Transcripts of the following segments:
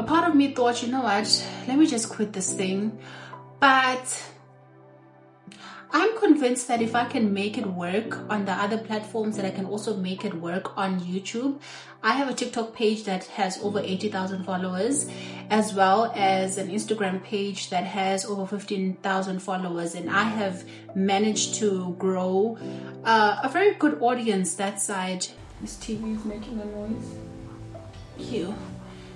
a part of me thought, you know what, let me just quit this thing. But I'm convinced that if I can make it work on the other platforms, that I can also make it work on YouTube. I have a TikTok page that has over 80,000 followers, as well as an Instagram page that has over 15,000 followers. And I have managed to grow a very good audience that side. This TV is making a noise. Cute.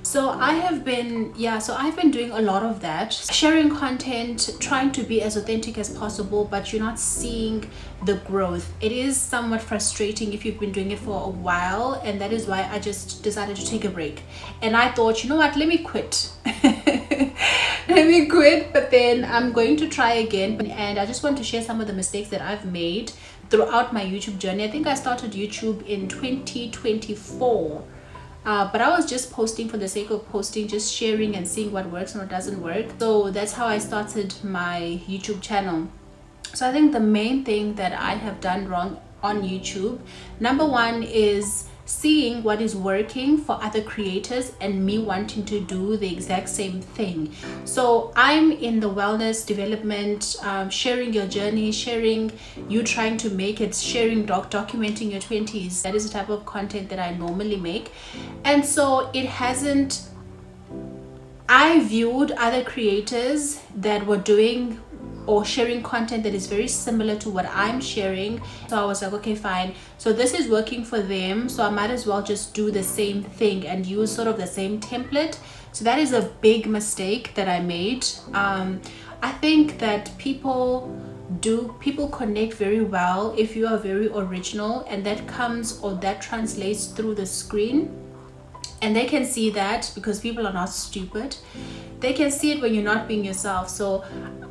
So I've been doing a lot of that, sharing content, trying to be as authentic as possible, but you're not seeing the growth. It is somewhat frustrating if you've been doing it for a while, and that is why I just decided to take a break. And I thought, you know what, let me quit. Let me quit, but then I'm going to try again. And I just want to share some of the mistakes that I've made throughout my YouTube journey. I think I started YouTube in 2024. But I was just posting for the sake of posting, just sharing and seeing what works and what doesn't work. So that's how I started my YouTube channel. So I think the main thing that I have done wrong on YouTube, number one, is seeing what is working for other creators and me wanting to do the exact same thing. So I'm in the wellness development, sharing your journey, sharing you trying to make it, sharing documenting your 20s. That is the type of content that I normally make. And so I viewed other creators that were doing or sharing content that is very similar to what I'm sharing. So I was like, okay, fine. So this is working for them, so I might as well just do the same thing and use sort of the same template. So that is a big mistake that I made. I think that people connect very well if you are very original, and that comes or that translates through the screen. And they can see that because people are not stupid. They can see it when you're not being yourself. So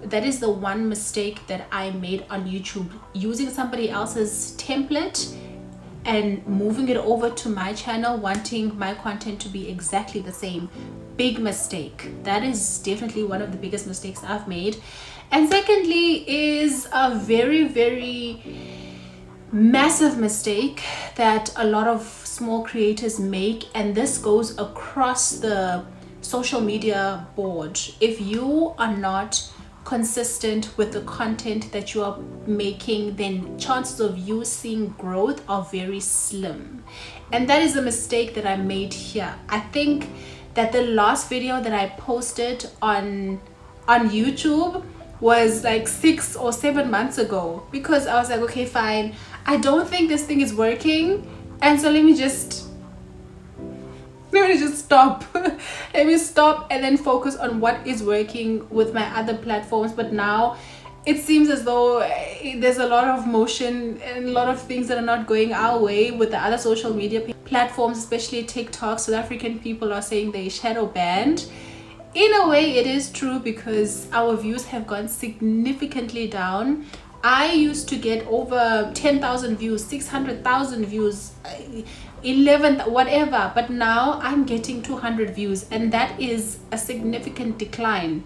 that is the one mistake that I made on YouTube, using somebody else's template and moving it over to my channel, wanting my content to be exactly the same. Big mistake. That is definitely one of the biggest mistakes I've made. And secondly is a very, very massive mistake that a lot of small creators make, and this goes across the social media board. If you are not consistent with the content that you are making, then chances of you seeing growth are very slim. And that is a mistake that I made here. I think that the last video that I posted on YouTube was like 6 or 7 months ago, because I was like, okay, fine, I don't think this thing is working, and so let me just stop. Let me stop and then focus on what is working with my other platforms. But now it seems as though there's a lot of motion and a lot of things that are not going our way with the other social media platforms, especially TikTok. South African people are saying they shadow banned. In a way, it is true, because our views have gone significantly down. I used to get over 10,000 views, 600,000 views, 11, whatever, but now I'm getting 200 views, and that is a significant decline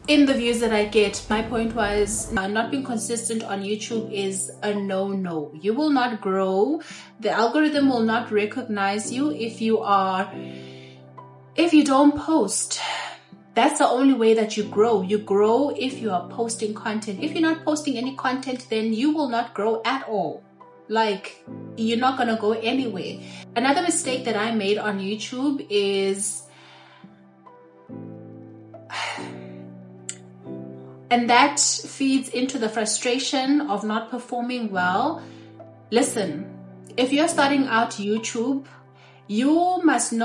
in the views that I get. My point was, not being consistent on YouTube is a no. You will not grow. The algorithm will not recognize you if you don't post. That's the only way that you grow. You grow if you are posting content. If you're not posting any content, then you will not grow at all. Like, you're not gonna go anywhere. Another mistake that I made on YouTube is, and that feeds into the frustration of not performing well. Listen, if you're starting out YouTube, you mustn't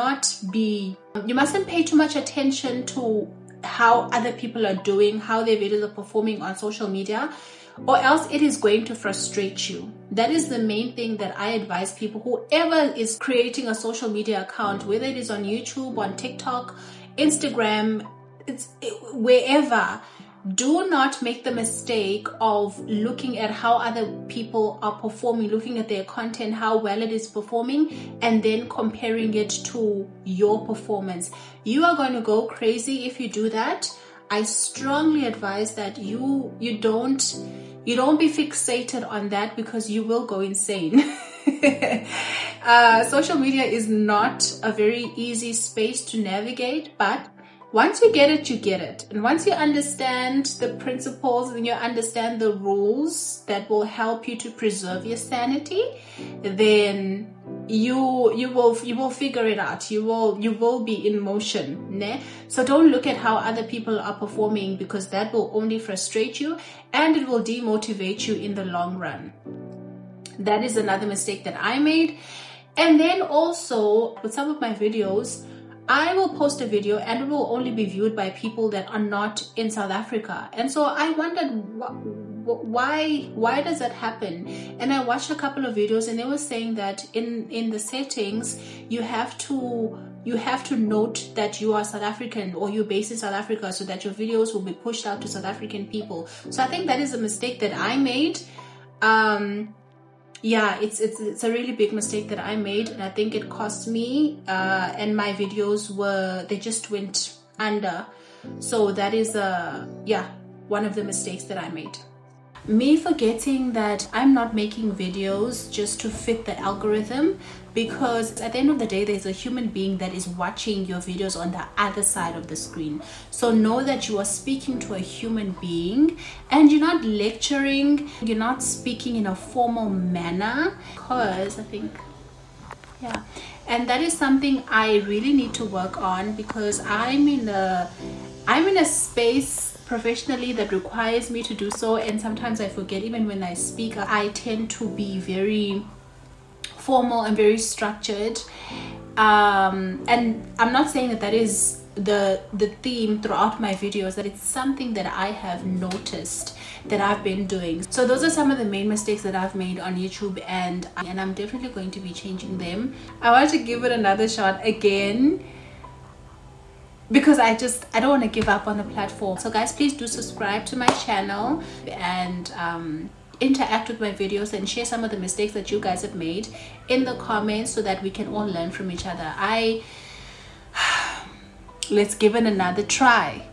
pay too much attention to how other people are doing, how their videos are performing on social media, or else it is going to frustrate you. That is the main thing that I advise people, whoever is creating a social media account, whether it is on YouTube, on TikTok, Instagram, wherever. Do not make the mistake of looking at how other people are performing, looking at their content, how well it is performing, and then comparing it to your performance. You are going to go crazy if you do that. I strongly advise that you don't be fixated on that, because you will go insane. Social media is not a very easy space to navigate, but once you get it, you get it. And once you understand the principles and you understand the rules that will help you to preserve your sanity, then you will figure it out. You will be in motion. Ne? So don't look at how other people are performing, because that will only frustrate you and it will demotivate you in the long run. That is another mistake that I made. And then also with some of my videos, I will post a video and it will only be viewed by people that are not in South Africa. And so I wondered why does that happen? And I watched a couple of videos and they were saying that in the settings you have to note that you are South African or you're based in South Africa, so that your videos will be pushed out to South African people. So I think that is a mistake that I made. Yeah, it's a really big mistake that I made, and I think it cost me, and my videos they just went under. So that is one of the mistakes that I made. Me forgetting that I'm not making videos just to fit the algorithm, because at the end of the day there's a human being that is watching your videos on the other side of the screen. So know that you are speaking to a human being and you're not lecturing, you're not speaking in a formal manner, because I think and that is something I really need to work on, because I'm in a space professionally that requires me to do so, and sometimes I forget. Even when I speak, I tend to be very formal and very structured, and I'm not saying that is the theme throughout my videos, that it's something that I have noticed that I've been doing. So those are some of the main mistakes that I've made on YouTube, and I'm definitely going to be changing them. I want to give it another shot again, because I don't want to give up on the platform. So guys, please do subscribe to my channel and interact with my videos and share some of the mistakes that you guys have made in the comments, so that we can all learn from each other. Let's give it another try.